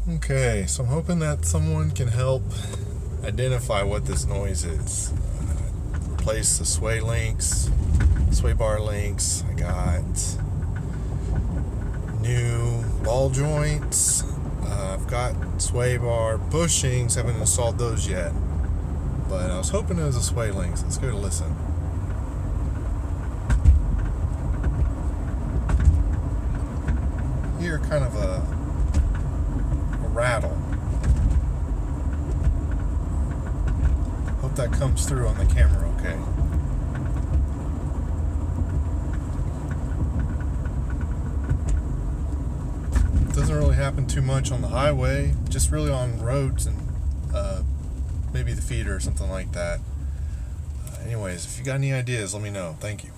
Okay, so I'm hoping that someone can help identify what this noise is. Replace the sway bar links. I got new ball joints. I've got sway bar bushings, haven't installed those yet. But I was hoping it was a sway links. Let's go to listen. Hear kind of a rattle. Hope that comes through on the camera okay. It doesn't really happen too much on the highway, just really on roads and maybe the feeder or something like that. Anyways, if you got any ideas, let me know. Thank you.